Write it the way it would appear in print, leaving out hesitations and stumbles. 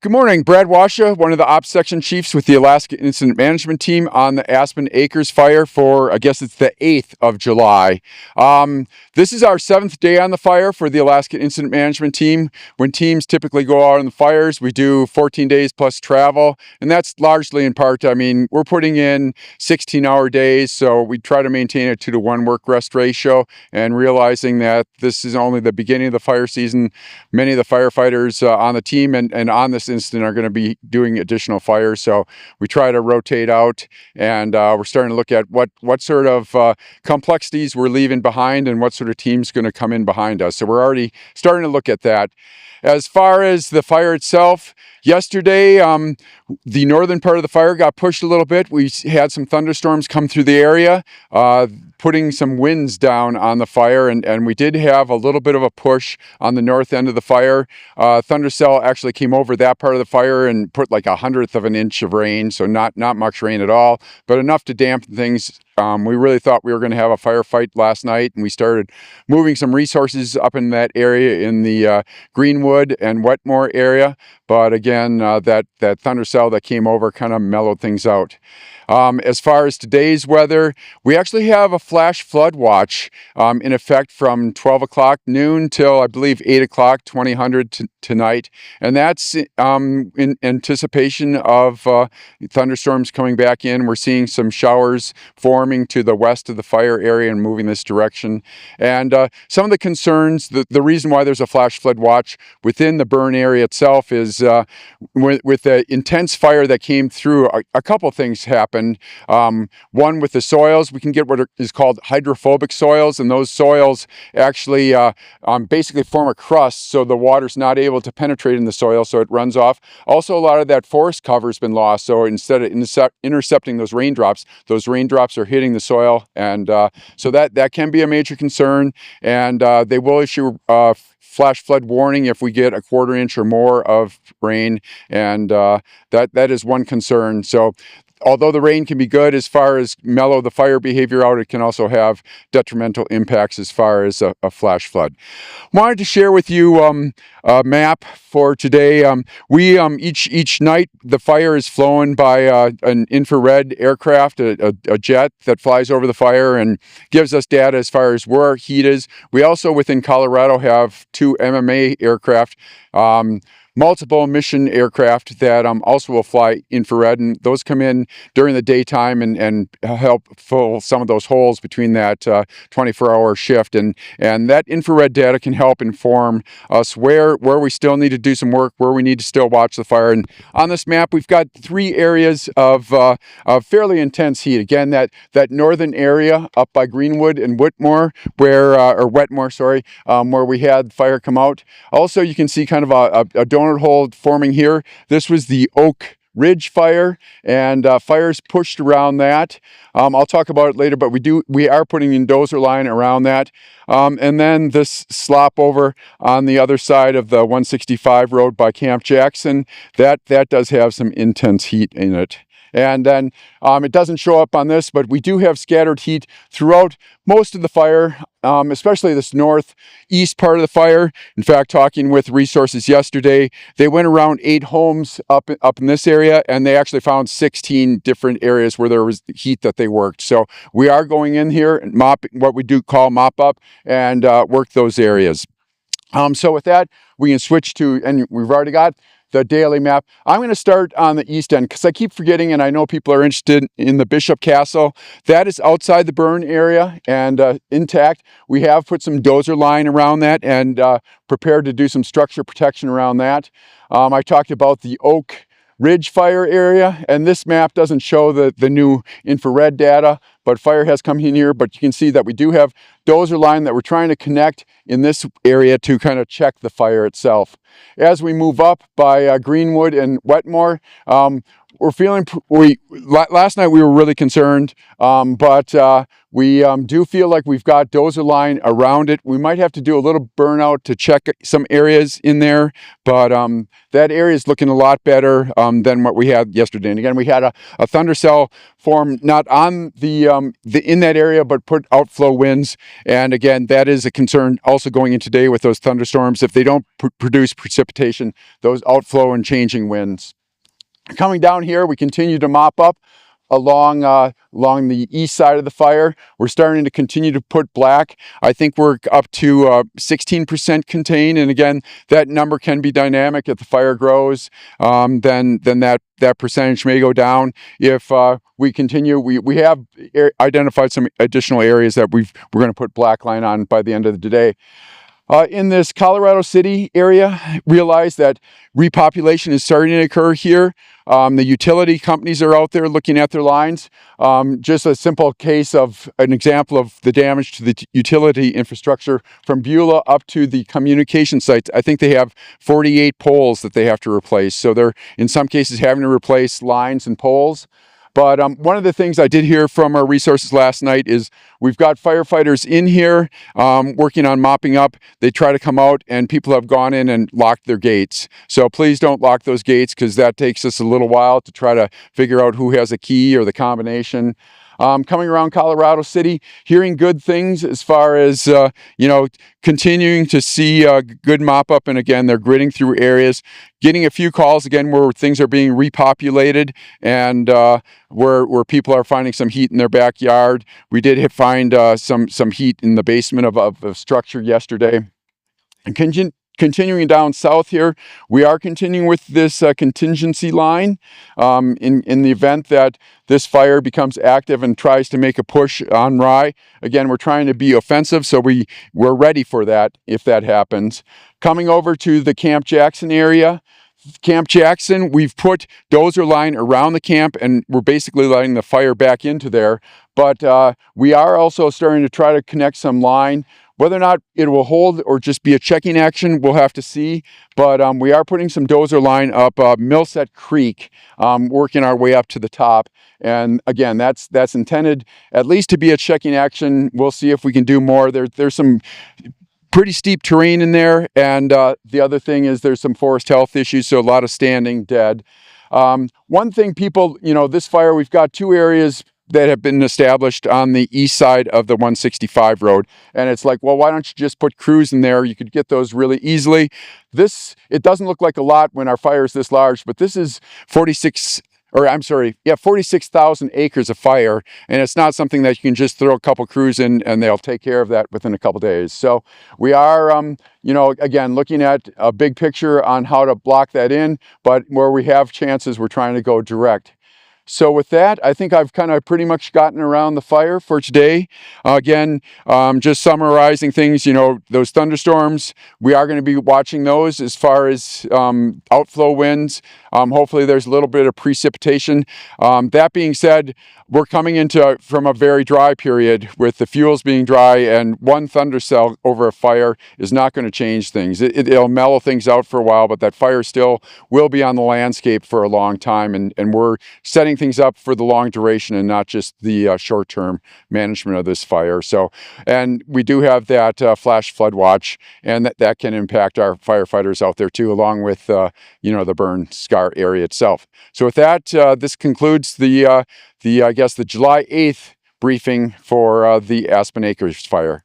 Good morning, Brad Washa, one of the ops section chiefs with the Alaska Incident Management Team on the Aspen Acres Fire for, I guess it's the 8th of July. This is our 7th day on the fire for the Alaska Incident Management Team. When teams typically go out on the fires, we do 14 days plus travel, and that's largely in part, we're putting in 16-hour days, so we try to maintain a 2-to-1 work-rest ratio, and realizing that this is only the beginning of the fire season. Many of the firefighters on the team and on this incident are going to be doing additional fires, so we try to rotate out, and we're starting to look at what sort of complexities we're leaving behind and what sort of team's going to come in behind us. So we're already starting to look at that. As far as the fire itself, yesterday the northern part of the fire got pushed a little bit. We had some thunderstorms come through the area, putting some winds down on the fire, and we did have a little bit of a push on the north end of the fire. Thundercell actually came over that part of the fire and put like 1/100 of an inch of rain, so not much rain at all, but enough to dampen things. We really thought we were going to have a firefight last night, and we started moving some resources up in that area in the Greenwood and Wetmore area. But again, that thundercell that came over kind of mellowed things out. As far as today's weather, we actually have a flash flood watch in effect from 12 o'clock noon till I believe 8 o'clock, 2000 tonight. And that's in anticipation of thunderstorms coming back in. We're seeing some showers forming to the west of the fire area and moving this direction. And some of the concerns, the reason why there's a flash flood watch within the burn area itself is with the intense fire that came through, a couple things happened. One, with the soils, we can get what is called hydrophobic soils, and those soils actually basically form a crust, so the water's not able to penetrate in the soil, so it runs off. Also, a lot of that forest cover has been lost, so instead of intercepting those raindrops are hitting the soil, and so that can be a major concern. And they will issue flash flood warning if we get 1/4 inch or more of rain, and that is one concern. So although the rain can be good as far as mellow the fire behavior out, it can also have detrimental impacts as far as a flash flood. Wanted to share with you a map for today. Each night the fire is flown by an infrared aircraft, a jet that flies over the fire and gives us data as far as where our heat is. We also within Colorado have 2 MMA aircraft, multiple mission aircraft that also will fly infrared, and those come in during the daytime and help fill some of those holes between that 24-hour shift, and that infrared data can help inform us where we still need to do some work, where we need to still watch the fire. And on this map we've got 3 areas of fairly intense heat. Again, that northern area up by Greenwood and Wetmore, where we had fire come out. Also, you can see kind of a donut hole forming here. This was the Oak Ridge fire, and fires pushed around that. I'll talk about it later, but we are putting in dozer line around that. And then this slop over on the other side of the 165 road by Camp Jackson, that does have some intense heat in it. And then it doesn't show up on this, but we do have scattered heat throughout most of the fire, especially this northeast part of the fire. In fact, talking with resources yesterday, they went around 8 homes up in this area, and they actually found 16 different areas where there was heat that they worked. So we are going in here and what we do call mop up, and work those areas. So with that, we can switch to, and we've already got the daily map. I'm going to start on the east end because I keep forgetting, and I know people are interested in the Bishop Castle. That is outside the burn area and intact. We have put some dozer line around that and prepared to do some structure protection around that. I talked about the Oak Ridge fire area, and this map doesn't show the new infrared data, but fire has come in here. But you can see that we do have dozer line that we're trying to connect in this area to kind of check the fire itself. As we move up by Greenwood and Wetmore, we're feeling, last night we were really concerned, but we do feel like we've got dozer line around it. We might have to do a little burnout to check some areas in there, but that area is looking a lot better than what we had yesterday. And again, we had a thunder cell form not on the in that area, but put outflow winds. And again, that is a concern also going in today with those thunderstorms. If they don't produce precipitation, those outflow and changing winds. Coming down here, we continue to mop up along the east side of the fire. We're starting to continue to put black. I think we're up to 16% contained, and again, that number can be dynamic. If the fire grows, then that percentage may go down. If we continue, we have identified some additional areas that we're going to put black line on by the end of the day. In this Colorado City area, realize that repopulation is starting to occur here. The utility companies are out there looking at their lines. Just a simple case of an example of the damage to the utility infrastructure from Beulah up to the communication sites. I think they have 48 poles that they have to replace. So they're in some cases having to replace lines and poles. But one of the things I did hear from our resources last night is we've got firefighters in here working on mopping up. They try to come out and people have gone in and locked their gates. So please don't lock those gates because that takes us a little while to try to figure out who has a key or the combination. Coming around Colorado City, hearing good things as far as, continuing to see good mop up. And again, they're gritting through areas, getting a few calls again where things are being repopulated and where people are finding some heat in their backyard. We did find some heat in the basement of a structure yesterday. And continuing down south here, we are continuing with this contingency line in the event that this fire becomes active and tries to make a push on Rye. Again, we're trying to be offensive, so we're ready for that if that happens. Coming over to the Camp Jackson area, Camp Jackson, we've put dozer line around the camp and we're basically letting the fire back into there. But we are also starting to try to connect some line. Whether or not it will hold or just be a checking action, we'll have to see. But we are putting some dozer line up Millset Creek, working our way up to the top. And again, that's intended at least to be a checking action. We'll see if we can do more. There's some pretty steep terrain in there. And the other thing is there's some forest health issues, so a lot of standing dead. One thing people, this fire, we've got two areas that have been established on the east side of the 165 road. And it's like, well, why don't you just put crews in there? You could get those really easily. It doesn't look like a lot when our fire is this large, but this is 46,000 acres of fire. And it's not something that you can just throw a couple crews in and they'll take care of that within a couple days. So we are, again, looking at a big picture on how to block that in, but where we have chances, we're trying to go direct. So with that, I think I've kind of pretty much gotten around the fire for today. Again, just summarizing things, those thunderstorms, we are going to be watching those as far as outflow winds. Hopefully there's a little bit of precipitation. That being said, we're coming from a very dry period with the fuels being dry, and one thunder cell over a fire is not going to change things. It'll mellow things out for a while, but that fire still will be on the landscape for a long time, and we're setting things up for the long duration and not just the short-term management of this fire. So, and we do have that flash flood watch, and that can impact our firefighters out there too, along with the burn scar area itself. So with that, this concludes the July 8th briefing for the Aspen Acres fire.